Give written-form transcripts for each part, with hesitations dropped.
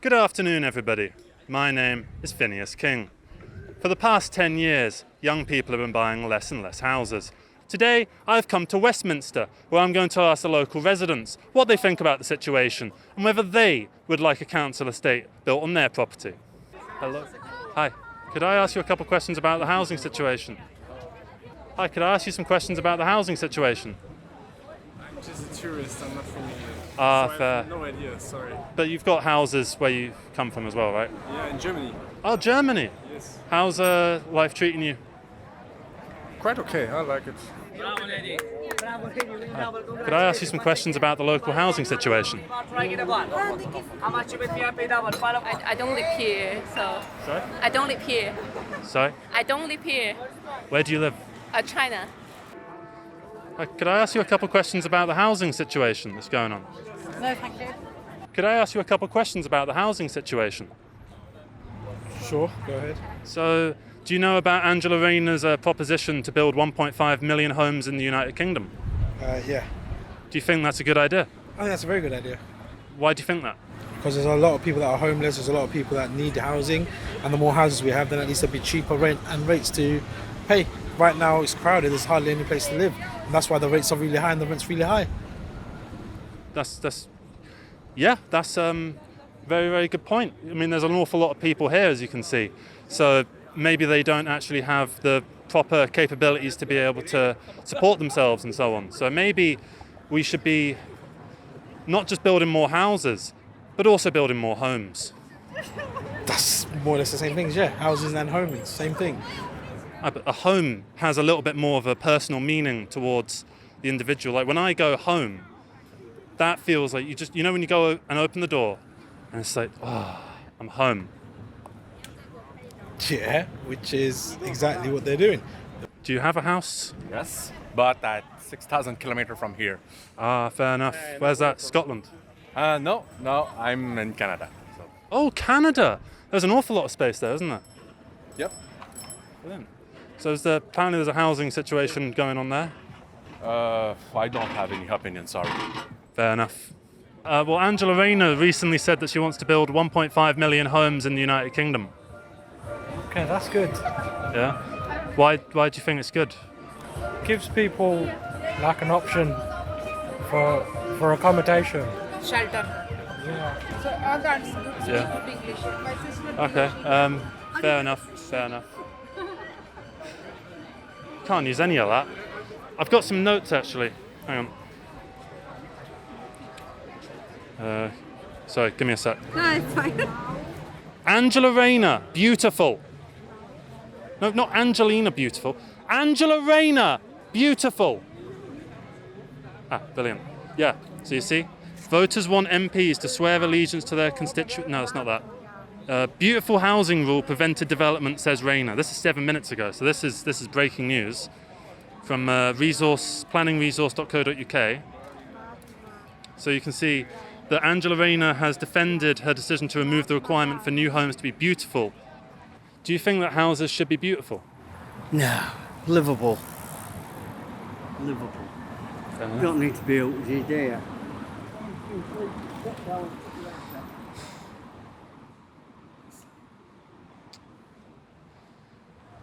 Good afternoon, everybody. My name is Phineas King. For the past 10 years, young people have been buying less and less houses. Today, I've come to Westminster, where I'm going to ask the local residents what they think about the situation and whether they would like a council estate built on their property. Hello. Hi. Could I ask you a couple of questions about the housing situation? Hi, could I ask you some questions about the housing situation? I'm just a tourist, I'm not from here. Ah, So fair. I have no idea, sorry. But you've got houses where you come from as well, right? Yeah, in Germany. Oh, Germany. Yes. How's life treating you? Quite okay, I like it. Could I ask you some questions about the local housing situation? I don't live here, so. Sorry? I don't live here. Sorry? I don't live here. Where do you live? China. Could I ask you a couple of questions about the housing situation that's going on? No, thank you. Could I ask you a couple of questions about the housing situation? Sure, go ahead. So, do you know about Angela Rayner's proposition to build 1.5 million homes in the United Kingdom? Yeah. Do you think that's a good idea? I think that's a very good idea. Why do you think that? Because there's a lot of people that are homeless, there's a lot of people that need housing, and the more houses we have, then at least there'll be cheaper rent and rates to pay. Right now it's crowded, there's hardly any place to live, and that's why the rates are really high and the rent's really high. That's very, very good point. I mean, there's an awful lot of people here, as you can see. So maybe they don't actually have the proper capabilities to be able to support themselves and so on. So maybe we should be not just building more houses, but also building more homes. That's more or less the same things, yeah. Houses and homes, same thing. But a home has a little bit more of a personal meaning towards the individual. Like when I go home, that feels like you know when you go and open the door and it's like, oh, I'm home. Yeah, which is exactly what they're doing. Do you have a house? Yes, but at 6,000 kilometers from here. Ah, fair enough. Where's that? Scotland? No, I'm in Canada. So. Oh, Canada! There's an awful lot of space there, isn't there? Yep. Brilliant. So apparently there's a housing situation going on there? I don't have any opinion, sorry. Fair enough. Well, Angela Rayner recently said that she wants to build 1.5 million homes in the United Kingdom. Okay, that's good. Yeah? Why do you think it's good? Gives people like an option for accommodation. Shelter. Yeah. So all that's good. Yeah. Good English. Okay, fair enough. Can't use any of that. I've got some notes actually. Hang on. Sorry, give me a sec. No, it's fine. Angela Rayner, beautiful. No, not Angelina, beautiful. Angela Rayner, beautiful. Ah, brilliant. Yeah, so you see, voters want MPs to swear allegiance to their constituent. No, it's not that. Beautiful housing rule prevented development, says Rayner. This is 7 minutes ago, so this is breaking news from planningresource.co.uk. So you can see that Angela Rayner has defended her decision to remove the requirement for new homes to be beautiful. Do you think that houses should be beautiful? No, livable. Livable. Don't need to be out with you, do you?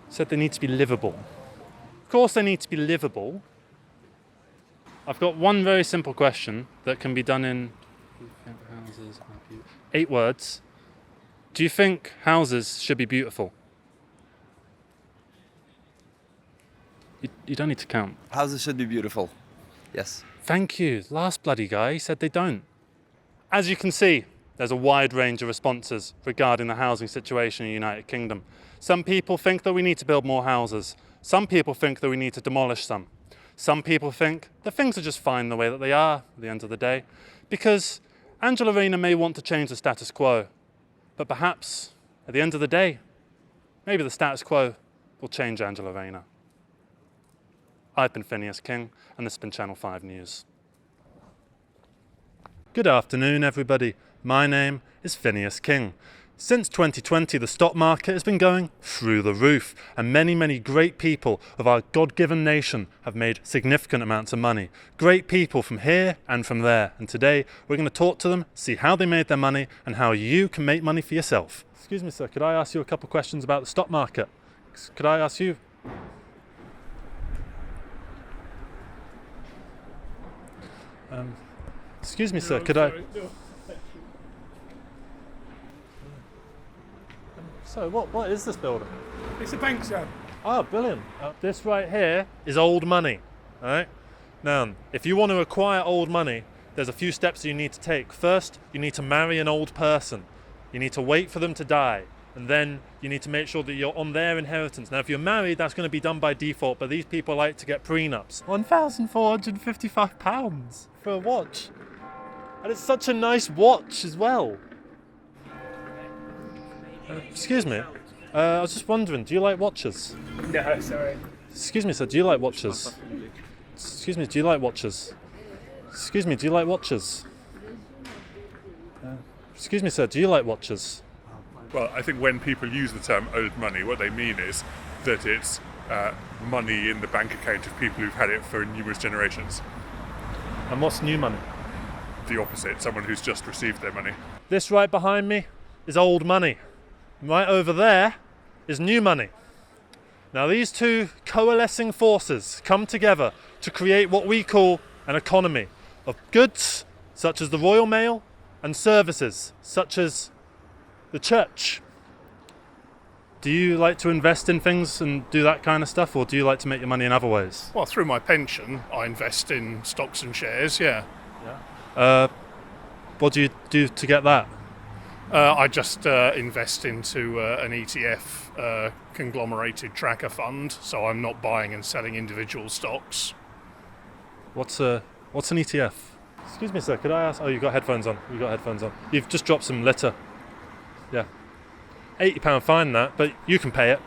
Said they need to be livable. Of course they need to be livable. I've got one very simple question that can be done in 8 words. Do you think houses should be beautiful? You don't need to count. Houses should be beautiful. Yes. Thank you. Last bloody guy said they don't. As you can see, there's a wide range of responses regarding the housing situation in the United Kingdom. Some people think that we need to build more houses. Some people think that we need to demolish some. Some people think that things are just fine the way that they are at the end of the day, because Angela Rayner may want to change the status quo, but perhaps at the end of the day, maybe the status quo will change Angela Rayner. I've been Phineas King, and this has been Channel 5 News. Good afternoon, everybody. My name is Phineas King. Since 2020, the stock market has been going through the roof, and many great people of our God-given nation have made significant amounts of money. Great people from here and from there. And today we're going to talk to them, see how they made their money and how you can make money for yourself. Excuse me, sir, could I ask you a couple of questions about the stock market? Could I ask you? Excuse me, sir, could I? So what is this building? It's a bank, sir. Oh, brilliant. This right here is old money, all right? Now, if you want to acquire old money, there's a few steps you need to take. First, you need to marry an old person. You need to wait for them to die. And then you need to make sure that you're on their inheritance. Now, if you're married, that's going to be done by default, but these people like to get prenups. £1,455 for a watch. And it's such a nice watch as well. Excuse me, I was just wondering, do you like watches? No, sorry. Excuse me, sir, do you like watches? Excuse me, do you like watches? Excuse me, do you like watches? Excuse me, sir, do you like watches? Well, I think when people use the term old money, what they mean is that it's money in the bank account of people who've had it for numerous generations. And what's new money? The opposite, someone who's just received their money. This right behind me is old money. Right over there is new money. Now these two coalescing forces come together to create what we call an economy of goods such as the Royal Mail and services such as the church. Do you like to invest in things and do that kind of stuff, or do you like to make your money in other ways? Well, through my pension, I invest in stocks and shares, yeah. What do you do to get that? I just invest into an ETF conglomerated tracker fund, so I'm not buying and selling individual stocks. What's an ETF? Excuse me, sir, could I ask? Oh, you've got headphones on. You've just dropped some litter. Yeah. £80 fine that, but you can pay it.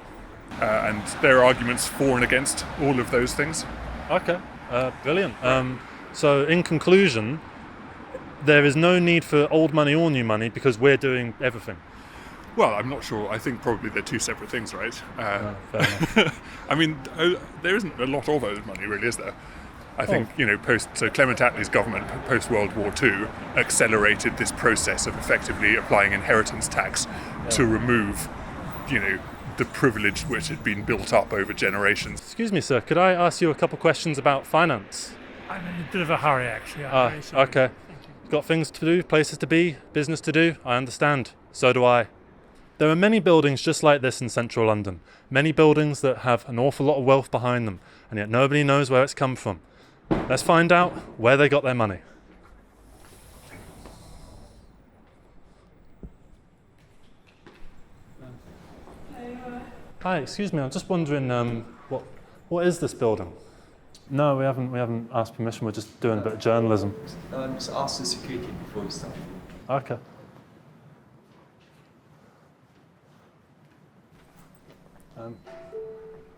And there are arguments for and against all of those things. Okay, brilliant. So in conclusion, there is no need for old money or new money because we're doing everything. Well, I'm not sure. I think probably they're two separate things, right? Fair enough. I mean, there isn't a lot of old money, really, is there? I think, so Clement Attlee's government, post-World War II, accelerated this process of effectively applying inheritance tax to remove, the privilege which had been built up over generations. Excuse me, sir, could I ask you a couple questions about finance? I'm in a bit of a hurry, actually. Okay. Got things to do, places to be, business to do, I understand. So do I. There are many buildings just like this in central London. Many buildings that have an awful lot of wealth behind them, and yet nobody knows where it's come from. Let's find out where they got their money. Hi, excuse me, I'm just wondering, what is this building? No, we haven't asked permission. We're just doing a bit of journalism. Just ask the security before you start. Okay.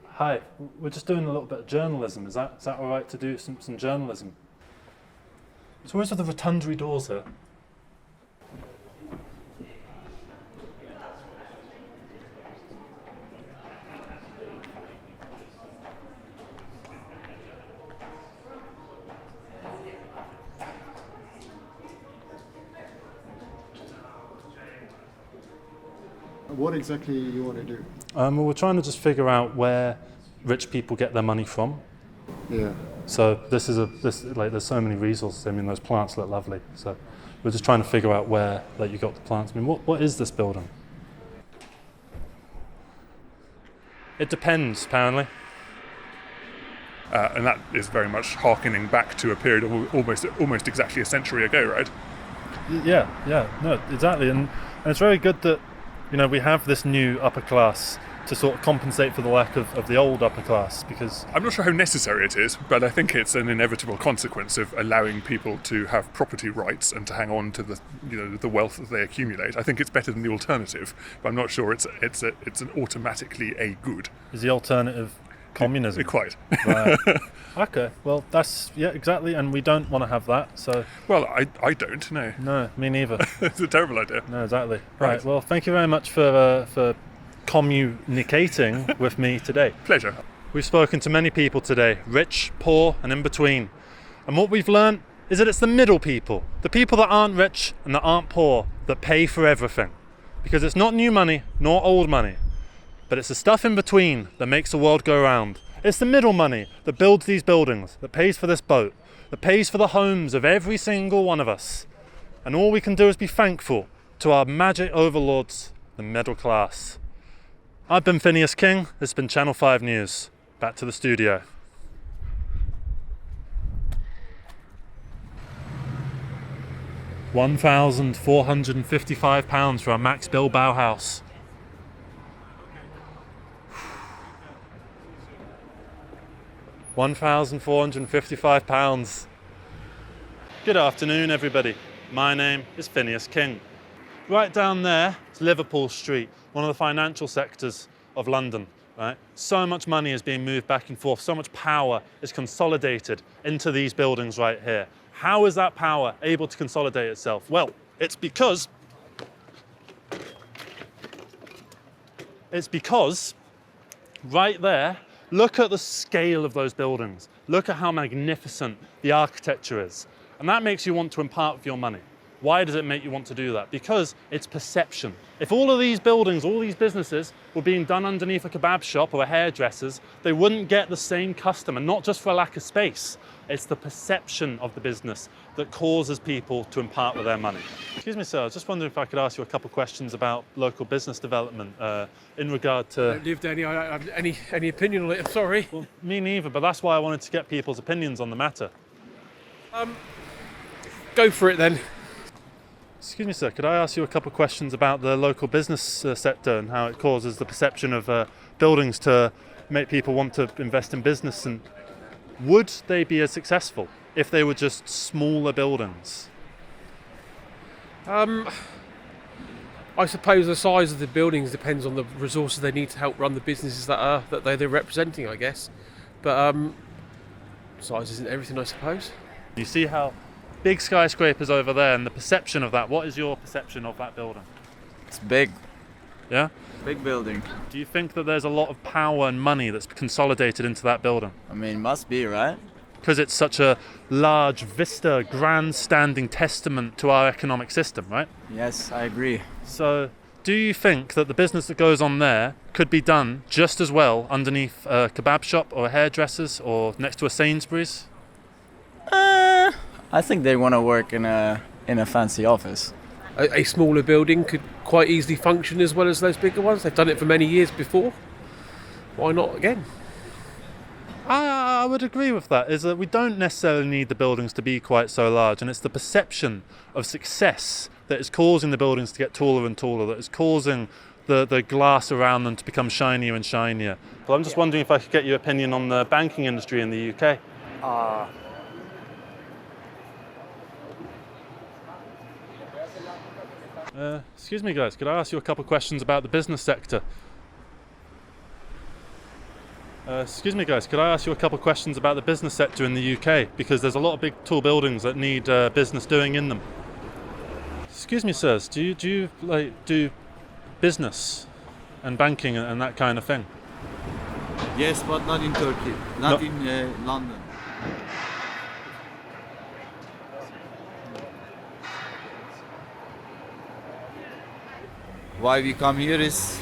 Hi, we're just doing a little bit of journalism. Is that all right to do some journalism? So where's the rotundary doors here? What exactly you want to do? Well, we're trying to just figure out where rich people get their money from. Yeah. So there's so many resources. I mean, those plants look lovely. So we're just trying to figure out where you got the plants. I mean, what is this building? It depends, apparently. And that is very much harkening back to a period of almost exactly a century ago, right? Yeah, no, exactly. And it's very good that we have this new upper class to sort of compensate for the lack of the old upper class, because I'm not sure how necessary it is, but I think it's an inevitable consequence of allowing people to have property rights and to hang on to the wealth that they accumulate. I think it's better than the alternative, but I'm not sure it's an automatically a good. Is the alternative communism. Quite. Right. Okay, well, that's, yeah, exactly, and we don't want to have that, so... Well, I don't, no. No, me neither. It's a terrible idea. No, exactly. Right. Right, well, thank you very much for communicating with me today. Pleasure. We've spoken to many people today, rich, poor, and in between. And what we've learned is that it's the middle people, the people that aren't rich and that aren't poor, that pay for everything. Because it's not new money, nor old money, but it's the stuff in between that makes the world go round. It's the middle money that builds these buildings, that pays for this boat, that pays for the homes of every single one of us. And all we can do is be thankful to our magic overlords, the middle class. I've been Phineas King, this has been Channel 5 News. Back to the studio. £1,455 for our Max Bilbao house. £1,455. Good afternoon, everybody. My name is Phineas King. Right down there is Liverpool Street, one of the financial sectors of London. Right? So much money is being moved back and forth, so much power is consolidated into these buildings right here. How is that power able to consolidate itself? Well, it's because right there, look at the scale of those buildings. Look at how magnificent the architecture is. And that makes you want to impart with your money. Why does it make you want to do that? Because it's perception. If all of these buildings, all these businesses were being done underneath a kebab shop or a hairdresser's, they wouldn't get the same customer, not just for a lack of space. It's the perception of the business that causes people to impart with their money. Excuse me, sir, I was just wondering if I could ask you a couple of questions about local business development in regard to... I don't live there, I have any opinion on it, I'm sorry. Well, me neither, but that's why I wanted to get people's opinions on the matter. Go for it then. Excuse me, sir, could I ask you a couple of questions about the local business sector and how it causes the perception of buildings to make people want to invest in business? And would they be as successful if they were just smaller buildings? I suppose the size of the buildings depends on the resources they need to help run the businesses that they're representing, I guess. But size isn't everything, I suppose. You see how big skyscrapers over there and the perception of that. What is your perception of that building? It's big. Yeah? Big building. Do you think that there's a lot of power and money that's consolidated into that building? I mean, must be, right? Because it's such a large vista, grandstanding testament to our economic system, right? Yes, I agree. So, do you think that the business that goes on there could be done just as well underneath a kebab shop or a hairdresser's or next to a Sainsbury's? I think they want to work in a fancy office. A smaller building could quite easily function as well as those bigger ones. They've done it for many years before. Why not again? I would agree with that, is that we don't necessarily need the buildings to be quite so large, and it's the perception of success that is causing the buildings to get taller and taller, that is causing the glass around them to become shinier and shinier. Well, I'm just wondering if I could get your opinion on the banking industry in the UK. Excuse me, guys, could I ask you a couple of questions about the business sector? Excuse me, guys, could I ask you a couple of questions about the business sector in the UK? Because there's a lot of big tall buildings that need business doing in them. Excuse me, sirs, do you do business and banking and that kind of thing? Yes, but not in Turkey, not in London. Why we come here is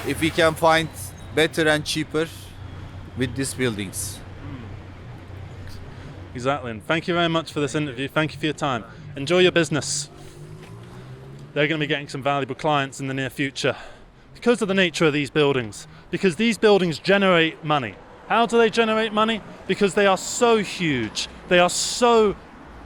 if we can find better and cheaper with these buildings. Exactly, and thank you very much for this interview. Thank you for your time. Enjoy your business. They're going to be getting some valuable clients in the near future because of the nature of these buildings, because these buildings generate money. How do they generate money? Because they are so huge, they are so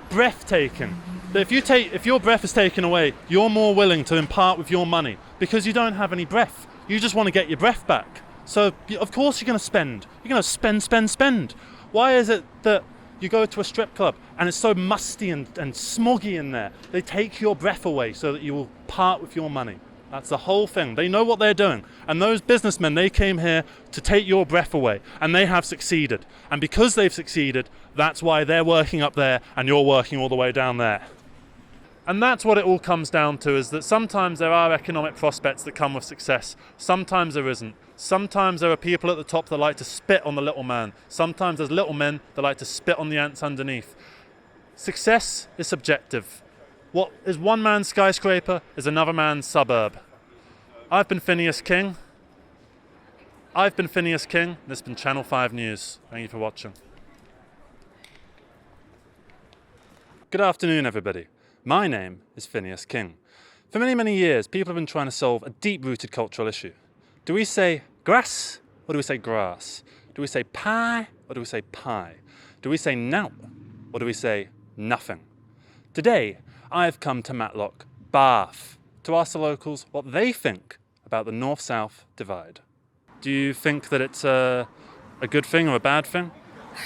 breathtaking, that if your breath is taken away, you're more willing to impart with your money because you don't have any breath. You just want to get your breath back. So of course you're going to spend. You're going to spend. Why is it that you go to a strip club and it's so musty and smoggy in there? They take your breath away so that you will part with your money. That's the whole thing. They know what they're doing. And those businessmen, they came here to take your breath away. And they have succeeded. And because they've succeeded, that's why they're working up there and you're working all the way down there. And that's what it all comes down to, is that sometimes there are economic prospects that come with success. Sometimes there isn't. Sometimes there are people at the top that like to spit on the little man. Sometimes there's little men that like to spit on the ants underneath. Success is subjective. What is one man's skyscraper is another man's suburb. I've been Phineas King. This has been Channel 5 News. Thank you for watching. Good afternoon, everybody. My name is Phineas King. For many, many years, people have been trying to solve a deep-rooted cultural issue. Do we say grass or do we say grass? Do we say pie or do we say pie? Do we say now or do we say nothing? Today, I've come to Matlock Bath to ask the locals what they think about the North-South divide. Do you think that it's a good thing or a bad thing?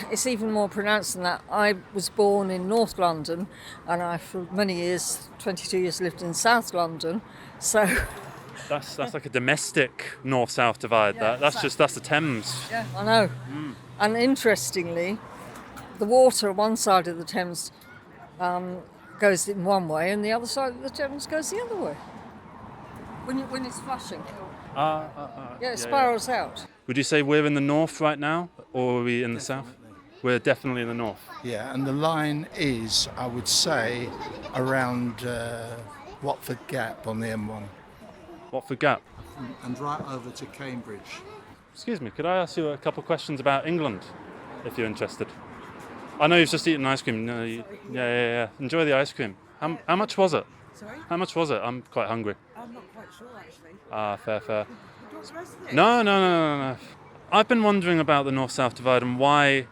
It's even more pronounced than that. I was born in North London and I, for many years, 22 years, lived in South London. So that's like a domestic North-South divide. Yeah, that's the Thames. Yeah, I know. And interestingly, the water on one side of the Thames goes in one way and the other side of the Thames goes the other way. When it's flushing. It spirals out. Would you say we're in the north right now, or are we in the south? We're definitely in the north. Yeah, and the line is, I would say, around Watford Gap on the M1. Watford Gap? And right over to Cambridge. Excuse me, could I ask you a couple of questions about England, if you're interested? I know you've just eaten ice cream. No, yeah. Enjoy the ice cream. How much was it? Sorry? How much was it? I'm quite hungry. I'm not quite sure, actually. Fair. Do you want the rest of it? No. I've been wondering about the North-South divide and why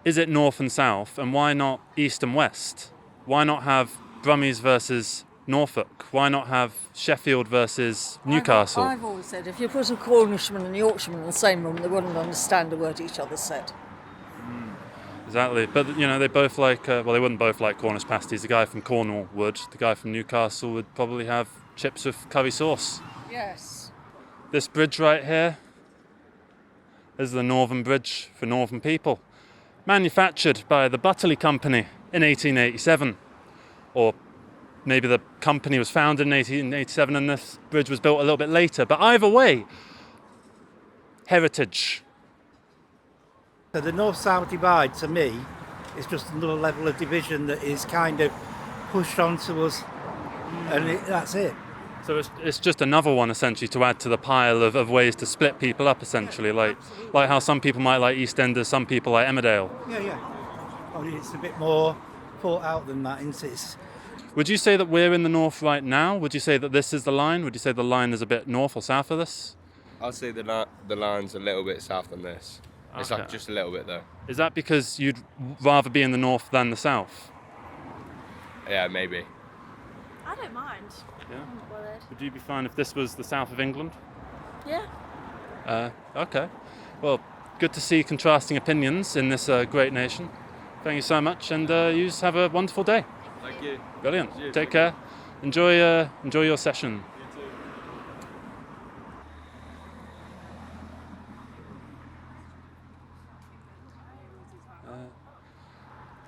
is it north and south and why not east and west? Why not have Brummies versus Norfolk? Why not have Sheffield versus Newcastle? I've always said if you put a Cornishman and a Yorkshireman in the same room, they wouldn't understand a word each other said. Exactly, but they both like, they wouldn't both like Cornish pasties. The guy from Cornwall would, the guy from Newcastle would probably have chips with curry sauce. Yes. This bridge right here is the Northern Bridge for Northern people, manufactured by the Butterley Company in 1887. Or maybe the company was founded in 1887 and this bridge was built a little bit later, but either way, heritage. So the North-South divide, to me, is just another level of division that is kind of pushed onto us, and that's it. So it's just another one, essentially, to add to the pile of ways to split people up, essentially, like how some people might like EastEnders, some people like Emmerdale. Yeah. Only it's a bit more thought out than that, isn't it? Would you say that we're in the north right now? Would you say that this is the line? Would you say the line is a bit north or south of this? I'd say the line's a little bit south than this. It's Okay. like just a little bit though. Is that because you'd rather be in the north than the south? Yeah, maybe. I don't mind. Yeah. I'm not bothered. Would you be fine if this was the south of England? Yeah. Okay. Well, good to see contrasting opinions in this great nation. Thank you so much, and you just have a wonderful day. Thank you. Brilliant. Take care. Enjoy your session.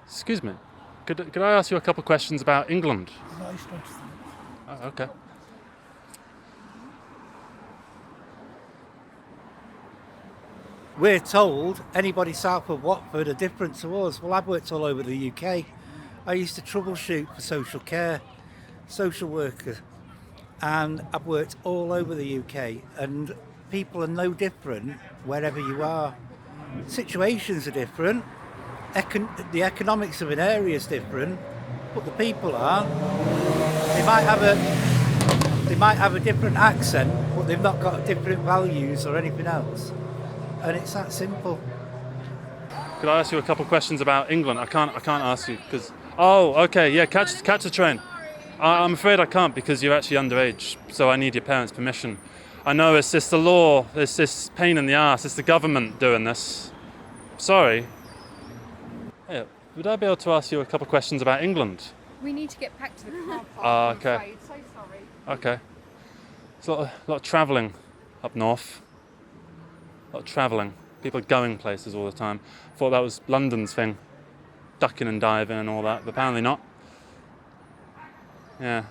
Excuse me. Could I ask you a couple of questions about England? Oh, okay. We're told anybody south of Watford are different to us. Well, I've worked all over the UK. I used to troubleshoot for social care, social worker, and I've worked all over the UK, and people are no different wherever you are. Situations are different. The economics of an area is different, but the people aren't. They might have a different accent, but they've not got different values or anything else. And it's that simple. Could I ask you a couple of questions about England? I can't ask you because. Oh, okay, yeah. Catch the train. I'm afraid I can't because you're actually underage, so I need your parents' permission. I know it's the law. It's this pain in the ass. It's the government doing this. Sorry. Yeah, would I be able to ask you a couple of questions about England? We need to get back to the car park. Okay. I'm afraid. So sorry. Okay. There's a lot of travelling up north. A lot of travelling. People are going places all the time. Thought that was London's thing. Ducking and diving and all that, but apparently not. Yeah.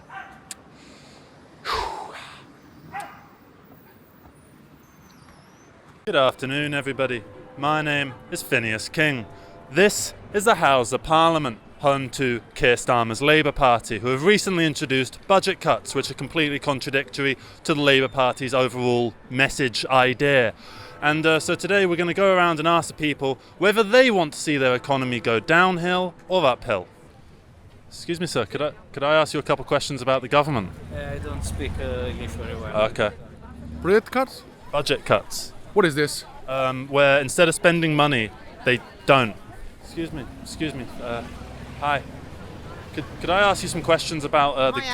Good afternoon, everybody. My name is Phineas King. This is the House of Parliament, home to Keir Starmer's Labour Party, who have recently introduced budget cuts which are completely contradictory to the Labour Party's overall message idea. And so today we're going to go around and ask the people whether they want to see their economy go downhill or uphill. Excuse me, sir, could I ask you a couple of questions about the government? I don't speak English very well. Okay. Budget cuts? Budget cuts. What is this? Where instead of spending money, they don't. Excuse me. Hi. Could I ask you some questions about Could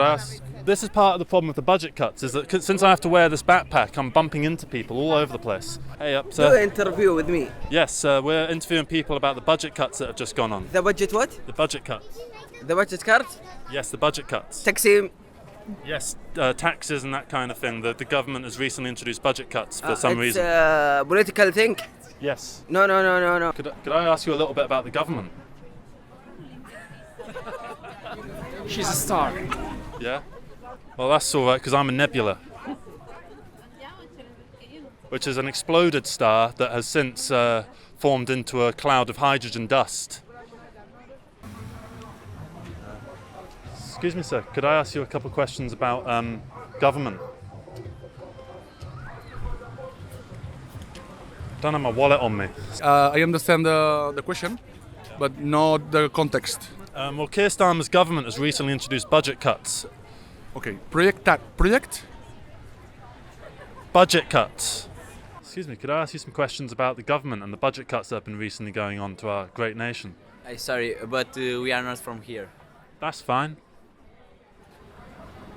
I ask? This is part of the problem with the budget cuts, is that since I have to wear this backpack, I'm bumping into people all over the place. Hey up, sir. Do an interview with me. Yes, we're interviewing people about the budget cuts that have just gone on. The budget what? The budget cuts. The budget cuts? Yes, the budget cuts. Taxi. Yes, taxes and that kind of thing. The government has recently introduced budget cuts for some reason. It's a political thing? Yes. No. Could I ask you a little bit about the government? She's a star. Yeah? Well, that's all right, because I'm a nebula. Which is an exploded star that has since formed into a cloud of hydrogen dust. Excuse me, sir, could I ask you a couple of questions about government? Don't have my wallet on me. I understand the question, but not the context. Well, Keir Starmer's government has recently introduced budget cuts. Okay, project? Budget cuts. Excuse me, could I ask you some questions about the government and the budget cuts that have been recently going on to our great nation? Sorry, but we are not from here. That's fine.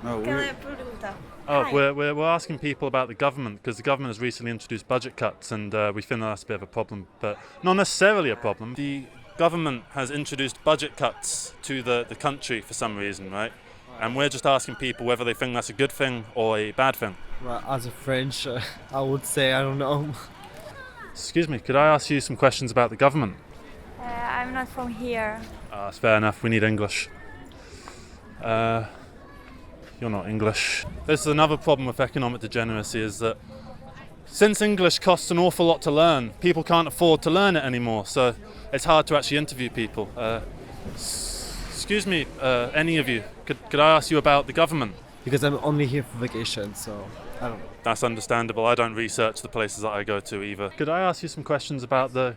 No, we're asking people about the government because the government has recently introduced budget cuts and we think that's a bit of a problem, but not necessarily a problem. The government has introduced budget cuts to the country for some reason, right? And we're just asking people whether they think that's a good thing or a bad thing. Well, as a French, I would say I don't know. Excuse me, could I ask you some questions about the government? I'm not from here. That's fair enough, we need English. You're not English. This is another problem with economic degeneracy, is that since English costs an awful lot to learn, people can't afford to learn it anymore, so it's hard to actually interview people. Excuse me, any of you, could I ask you about the government? Because I'm only here for vacation, so I don't know. That's understandable. I don't research the places that I go to either. Could I ask you some questions about the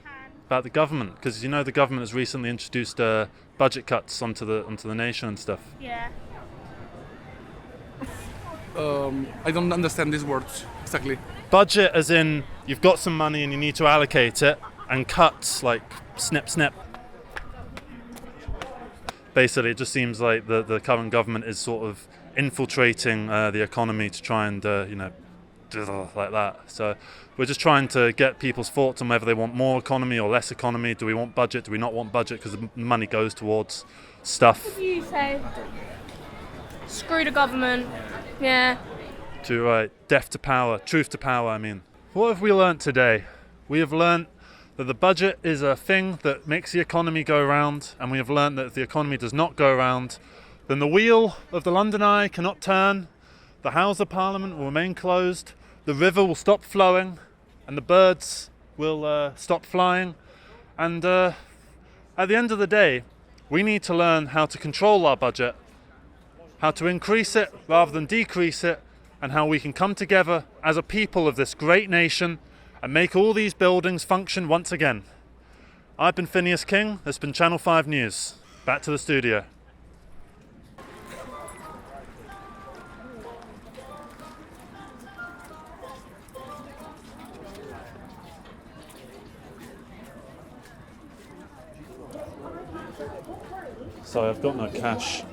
government? Because you know the government has recently introduced budget cuts onto the nation and stuff. Yeah. I don't understand these words exactly. Budget as in you've got some money and you need to allocate it, and cuts like snip snip. Basically, it just seems like the current government is sort of infiltrating the economy to try and like that. So we're just trying to get people's thoughts on whether they want more economy or less economy. Do we want budget? Do we not want budget? Because the money goes towards stuff. What do you say? Screw the government. Yeah. Death to power, truth to power, I mean. What have we learnt today? We have learnt that the budget is a thing that makes the economy go round, and we have learnt that if the economy does not go round, then the wheel of the London Eye cannot turn, the House of Parliament will remain closed, the river will stop flowing, and the birds will stop flying. And at the end of the day, we need to learn how to control our budget, how to increase it rather than decrease it, and how we can come together as a people of this great nation and make all these buildings function once again. I've been Phineas King, this has been Channel 5 News. Back to the studio. Sorry, I've got no cash.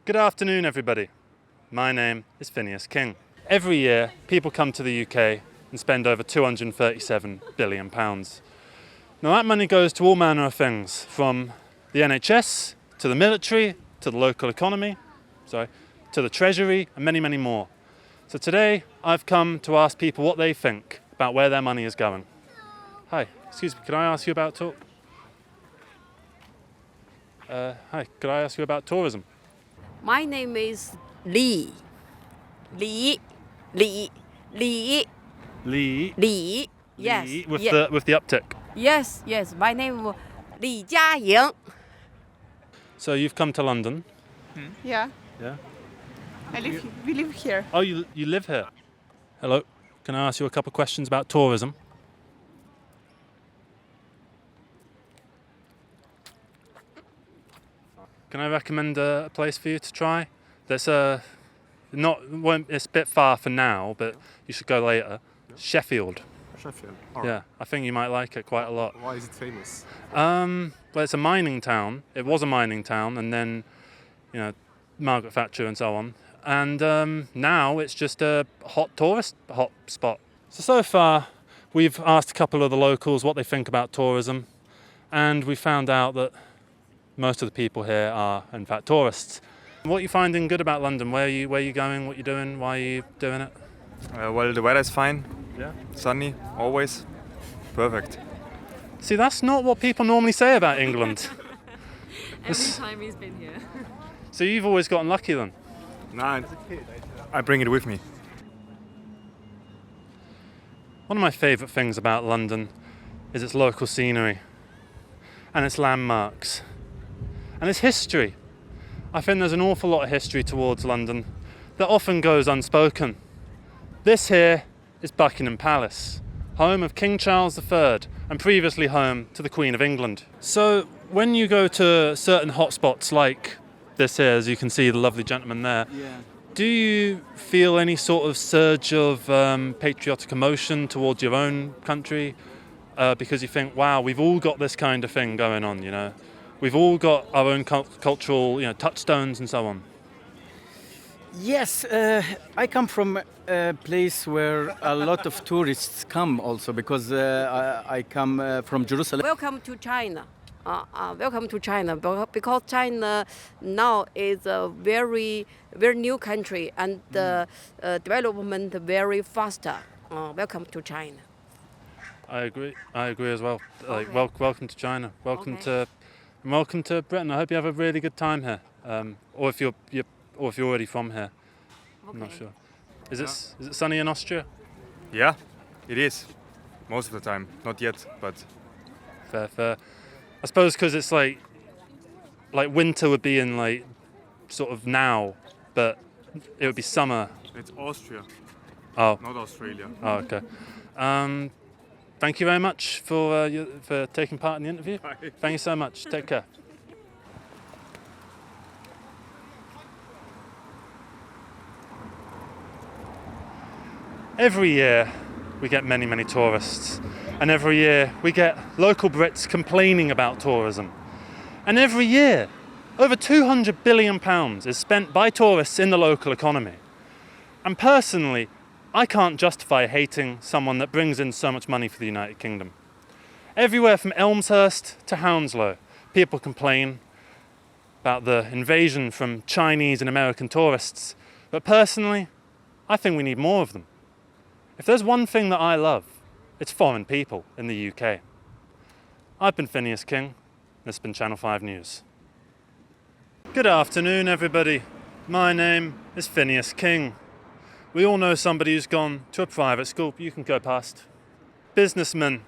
Good afternoon, everybody. My name is Phineas King. Every year, people come to the UK and spend over £237 billion. Now that money goes to all manner of things, from the NHS, to the military, to the local economy, to the treasury, and many, many more. So today I've come to ask people what they think about where their money is going. Hi, excuse me, can I ask you about hi, could I ask you about tourism? My name is Li. Li. Li. Li. Li. Li. Yes. Li, with yes. the uptick. Yes, yes. My name is Li Jiaying. So you've come to London. Yeah, Yeah. we live here. Oh, you live here? Hello. Can I ask you a couple of questions about tourism? Can I recommend a place for you to try? That's it's a bit far for now, but you should go later. Sheffield. Sheffield. Yeah, I think you might like it quite a lot. Why is it famous? Well, it's a mining town. It was a mining town, and then, Margaret Thatcher and so on. And now it's just a hot tourist hot spot. So far, we've asked a couple of the locals what they think about tourism, and we found out that most of the people here are, in fact, tourists. What are you finding good about London? Where are you going? What are you doing? Why are you doing it? Well, the weather is fine. Yeah. Sunny, always. Perfect. See, that's not what people normally say about England. Every time he's been here. So you've always gotten lucky then? Nah, I bring it with me. One of my favourite things about London is its local scenery and its landmarks and its history. I think there's an awful lot of history towards London that often goes unspoken. This here is Buckingham Palace, home of King Charles III and previously home to the Queen of England. So when you go to certain hotspots like this here, as you can see the lovely gentleman there, do you feel any sort of surge of patriotic emotion towards your own country? Because you think, wow, we've all got this kind of thing going on, We've all got our own cultural, touchstones and so on. Yes, I come from a place where a lot of tourists come also, because I come from Jerusalem. Welcome to China. Welcome to China, because China now is a very, very new country and development very faster. Welcome to China. I agree as well. Like, welcome to China. Welcome to Britain. I hope you have a really good time here. Or if you're already from here. I'm not sure. Is it sunny in Austria? Yeah, it is. Most of the time. Not yet, but fair. I suppose because it's like winter would be in sort of now, but it would be summer. it's Austria. Oh. Not Australia. Oh, okay. Thank you very much for taking part in the interview. Bye. Thank you so much. Take care. Every year we get many, many tourists, and every year we get local Brits complaining about tourism. And every year, over £200 billion is spent by tourists in the local economy. And personally, I can't justify hating someone that brings in so much money for the United Kingdom. Everywhere from Elmshurst to Hounslow, people complain about the invasion from Chinese and American tourists. But personally, I think we need more of them. If there's one thing that I love, it's foreign people in the UK. I've been Phineas King, and this has been Channel 5 News. Good afternoon, everybody. My name is Phineas King. We all know somebody who's gone to a private school. You can go past. Businessmen,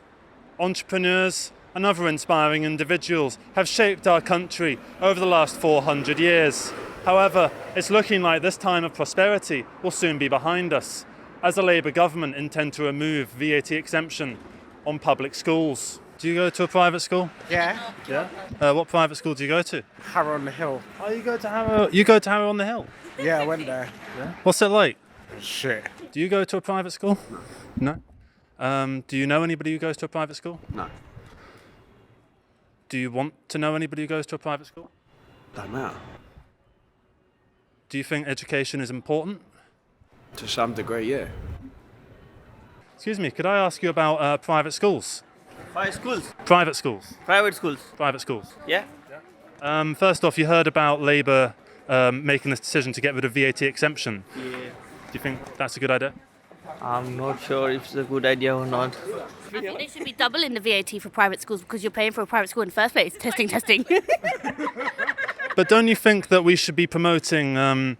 entrepreneurs, and other inspiring individuals have shaped our country over the last 400 years. However, it's looking like this time of prosperity will soon be behind us, as the Labour government intend to remove VAT exemption on public schools. Do you go to a private school? Yeah. Yeah? What private school do you go to? Harrow on the Hill. Oh, you go to Harrow? You go to Harrow on the Hill? Yeah, I went there. Yeah. What's it like? Shit. Do you go to a private school? No. Do you know anybody who goes to a private school? No. Do you want to know anybody who goes to a private school? Don't matter. Do you think education is important? To some degree, yeah. Excuse me, could I ask you about private schools? Five schools. Private schools. Private schools. Private schools. Yeah. First off, you heard about Labour making this decision to get rid of VAT exemption. Yeah. Do you think that's a good idea? I'm not sure if it's a good idea or not. I think they should be doubling the VAT for private schools because you're paying for a private school in the first place. Testing. But don't you think that we should be promoting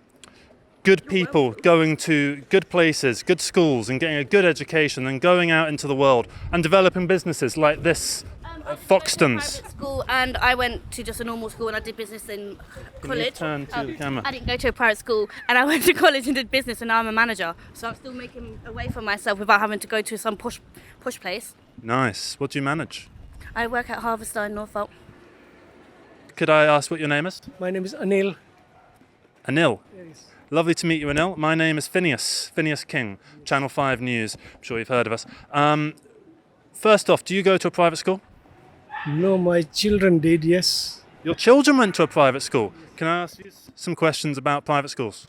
good people going to good places, good schools, and getting a good education, and going out into the world and developing businesses like this Foxton's? Private school, and I went to just a normal school and I did business in college. Turn to the camera. I didn't go to a private school, and I went to college and did business, and now I'm a manager. So I'm still making a way for myself without having to go to some posh place. Nice. What do you manage? I work at Harvester in Norfolk. Could I ask what your name is? My name is Anil. Anil. Yes. Lovely to meet you, Anil. My name is Phineas King, Channel 5 News. I'm sure you've heard of us. First off, do you go to a private school? No, my children did, yes. Your children went to a private school. Can I ask you some questions about private schools?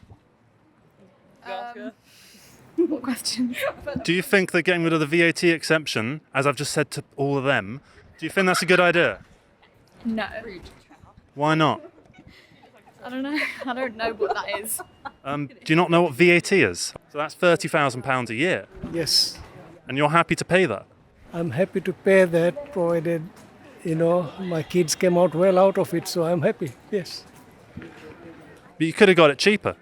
What questions? Do you think that getting rid of the VAT exemption, as I've just said to all of them, do you think that's a good idea? No. Why not? I don't know. I don't know what that is. Do you not know what VAT is? So that's £30,000 a year. Yes. And you're happy to pay that? I'm happy to pay that, provided, my kids came out well out of it, so I'm happy, yes. But you could have got it cheaper.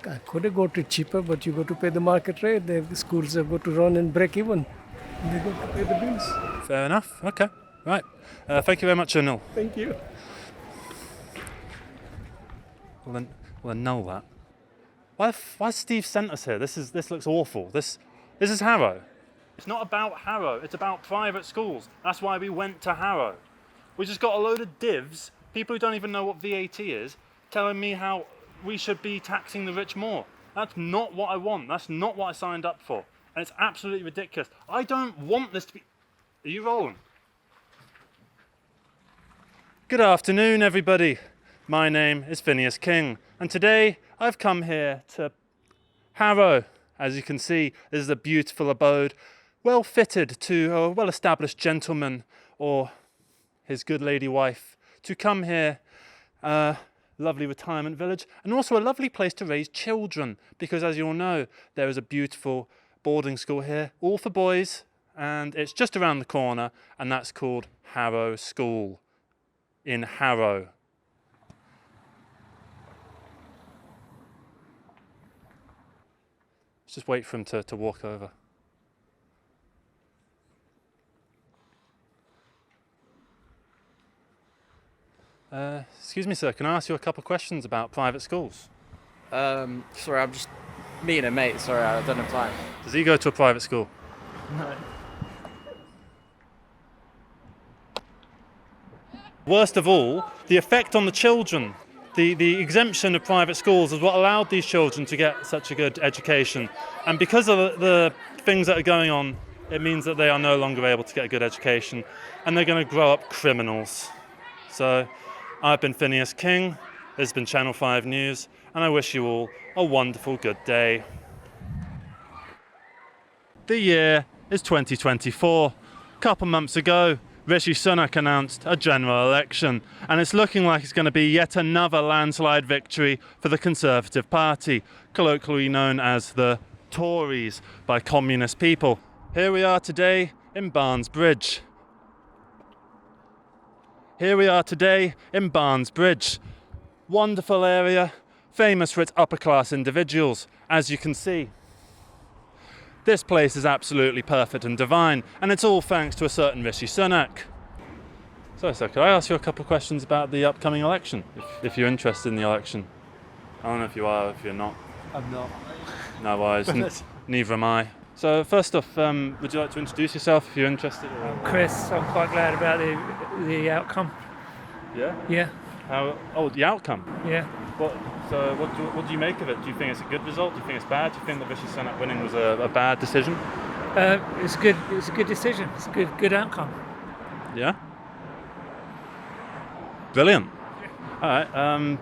I could have got it cheaper, but you got to pay the market rate. The schools have got to run and break even. They got to pay the bills. Fair enough. Okay. Right. Thank you very much, Anil. Thank you. Well, annul that. Why Steve sent us here? This looks awful. This is Harrow. It's not about Harrow. It's about private schools. That's why we went to Harrow. We just got a load of divs, people who don't even know what VAT is, telling me how we should be taxing the rich more. That's not what I want. That's not what I signed up for. And it's absolutely ridiculous. I don't want this to be... Are you rolling? Good afternoon, everybody. My name is Phineas King, and today I've come here to Harrow. As you can see, this is a beautiful abode, well fitted to a well-established gentleman or his good lady wife to come here. Lovely retirement village, and also a lovely place to raise children, because as you all know, there is a beautiful boarding school here, all for boys, and it's just around the corner, and that's called Harrow School in Harrow. Let's just wait for him to walk over. Excuse me, sir, can I ask you a couple of questions about private schools? Sorry, I'm just me and a mate. Sorry, I don't have time. Does he go to a private school? No. Worst of all, the effect on the children. The exemption of private schools is what allowed these children to get such a good education. And because of the things that are going on, it means that they are no longer able to get a good education, and they're going to grow up criminals. So, I've been Phineas King, this has been Channel 5 News, and I wish you all a wonderful good day. The year is 2024. A couple months ago, Rishi Sunak announced a general election, and it's looking like it's going to be yet another landslide victory for the Conservative Party, colloquially known as the Tories by communist people. Here we are today in Barnes Bridge. Wonderful area, famous for its upper-class individuals, as you can see. This place is absolutely perfect and divine, and it's all thanks to a certain Rishi Sunak. So, sir, could I ask you a couple of questions about the upcoming election, if you're interested in the election? I don't know if you are or if you're not. I'm not. No worries, neither am I. So, first off, would you like to introduce yourself if you're interested? Chris, I'm quite glad about the outcome. Yeah? Yeah. The outcome? Yeah. What do you make of it? Do you think it's a good result? Do you think it's bad? Do you think that Rishi Sunak winning was a bad decision? It's good. It's a good decision. It's a good outcome. Yeah. Brilliant. All right.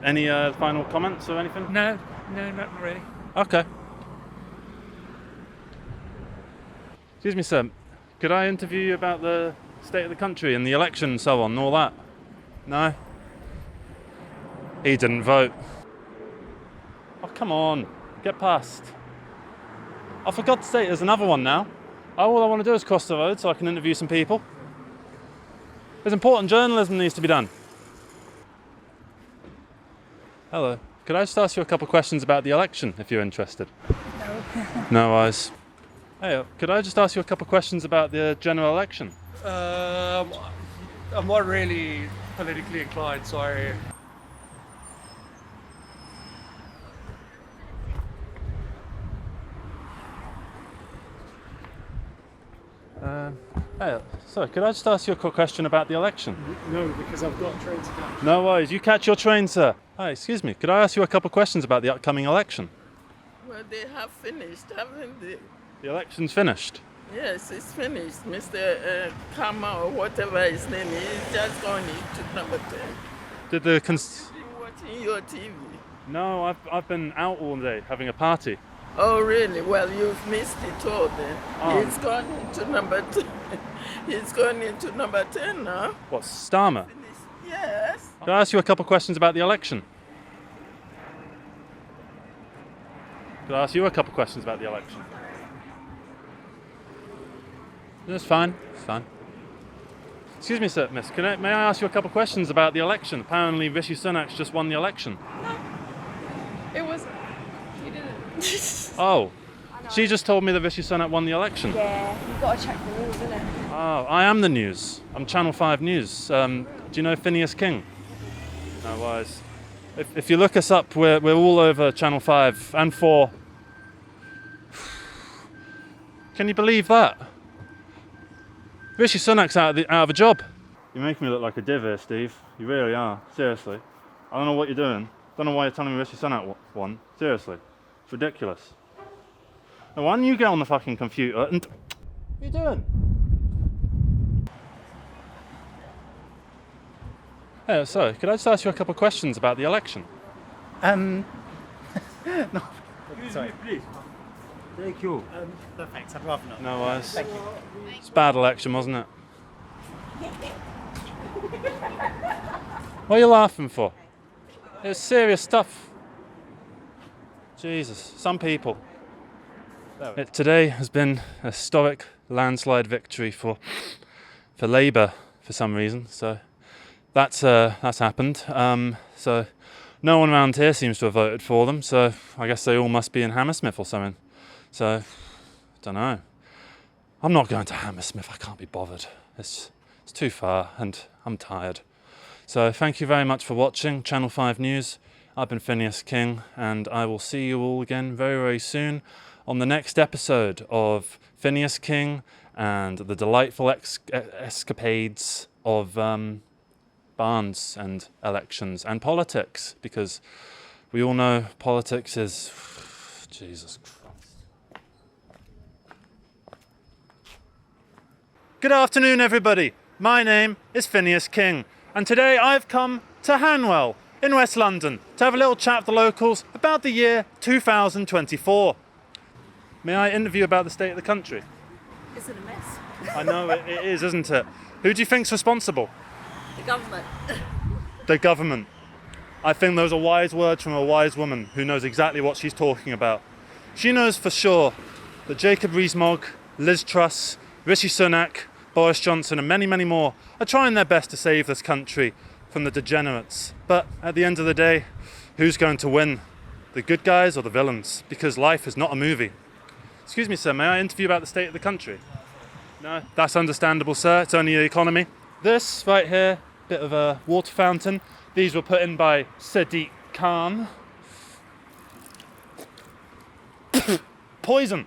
Any final comments or anything? No, not really. Okay. Excuse me, sir. could I interview you about the state of the country and the election and so on and all that? No? He didn't vote. Oh, come on. Get past. I forgot to say, there's another one now. All I want to do is cross the road so I can interview some people. There's important journalism needs to be done. Hello. Could I just ask you a couple of questions about the election, if you're interested? No. No eyes. Hey, could I just ask you a couple of questions about the general election? I'm not really politically inclined, sorry. Hey, sorry, could I just ask you a quick question about the election? No, because I've got a train to catch. No worries, you catch your train, sir. Hi, excuse me, could I ask you a couple of questions about the upcoming election? Well, they have finished, haven't they? The election's finished. Yes, it's finished. Mr. Kama or whatever his name is, just going into number 10. Did the Watching your TV. No, I've been out all day having a party. Oh, really? Well, you've missed it all then. Oh. He's gone into number 10. He's gone into number 10 now. What, Starmer? Yes. Could I ask you a couple of questions about the election? Could I ask you a couple of questions about the election? That's fine. It's fine. Excuse me, sir, miss. May I ask you a couple of questions about the election? Apparently, Rishi Sunak's just won the election. It was. You didn't. Oh, she just told me that Rishi Sunak won the election. Yeah, you've got to check the news, innit? Oh, I am the news. I'm Channel 5 News. Do you know Phineas King? No, wise. If you look us up, we're all over Channel 5 and 4. Can you believe that? Rishi Sunak's out of a job. You're making me look like a div here, Steve. You really are. Seriously. I don't know what you're doing. Don't know why you're telling me Rishi Sunak won. Seriously. It's ridiculous. Now, why don't you get on the fucking computer and... What are you doing? Hey, sorry, could I just ask you a couple of questions about the election? No. Sorry, please. Thank you. No, thanks. I'd rather not. No worries. Thank you. It's a bad election, wasn't it? What are you laughing for? It's serious stuff. Jesus, some people. Today has been a historic landslide victory for Labour for some reason. So that's happened. So no one around here seems to have voted for them. So I guess they all must be in Hammersmith or something. So I don't know. I'm not going to Hammersmith. I can't be bothered. It's too far, and I'm tired. So thank you very much for watching Channel 5 News. I've been Phineas King, and I will see you all again very, very soon on the next episode of Phineas King and the delightful escapades of Barnes and elections and politics, because we all know politics is... Jesus Christ. Good afternoon, everybody. My name is Phineas King, and today I've come to Hanwell in West London to have a little chat with the locals about the year 2024. May I interview about the state of the country? It's a mess. I know it is, isn't it? Who do you think's responsible? The government. The government. I think those are wise words from a wise woman who knows exactly what she's talking about. She knows for sure that Jacob Rees-Mogg, Liz Truss, Rishi Sunak, Boris Johnson and many, many more are trying their best to save this country from the degenerates. But at the end of the day, who's going to win? The good guys or the villains? Because life is not a movie. Excuse me, sir, may I interview about the state of the country? No, that's understandable, sir. It's only the economy. This right here, bit of a water fountain. These were put in by Sadiq Khan. Poison.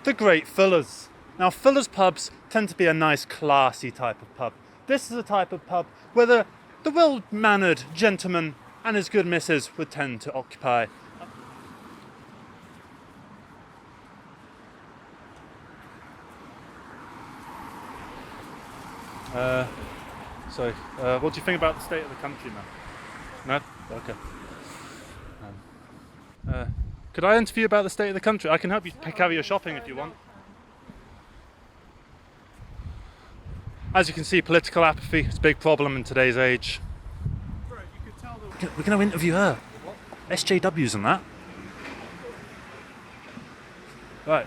The Great Fuller's. Now, Fuller's pubs tend to be a nice, classy type of pub. This is a type of pub where the well-mannered gentleman and his good missus would tend to occupy. Sorry, what do you think about the state of the country, man? No? Okay. Could I interview about the state of the country? I can help you carry your shopping if you want. As you can see, political apathy is a big problem in today's age. We're going to interview her. SJWs and that. Right.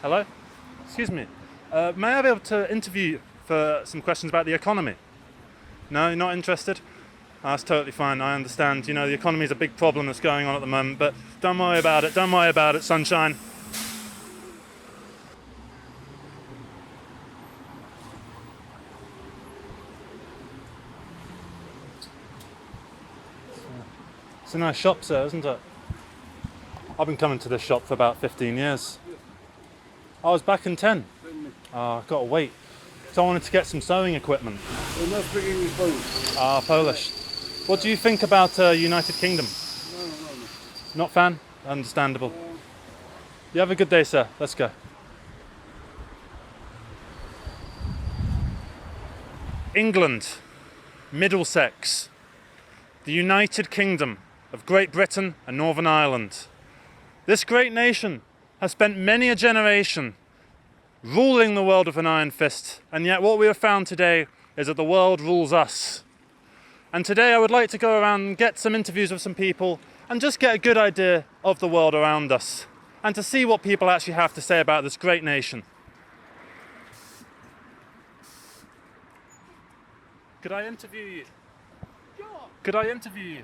Hello? Excuse me. May I be able to interview you for some questions about the economy? No, you're not interested? That's totally fine. I understand. You know, the economy is a big problem that's going on at the moment, but don't worry about it. Don't worry about it, sunshine. It's a nice shop, sir, isn't it? I've been coming to this shop for about 15 years. I was back in 10. I've got to wait. So I wanted to get some sewing equipment. We're not speaking English, Polish. Polish. What do you think about United Kingdom? No. Not fan? Understandable. You have a good day, sir. Let's go. England, Middlesex, the United Kingdom of Great Britain and Northern Ireland. This great nation has spent many a generation ruling the world with an iron fist, and yet what we have found today is that the world rules us. And today I would like to go around and get some interviews with some people and just get a good idea of the world around us and to see what people actually have to say about this great nation. Could I interview you? Could I interview you?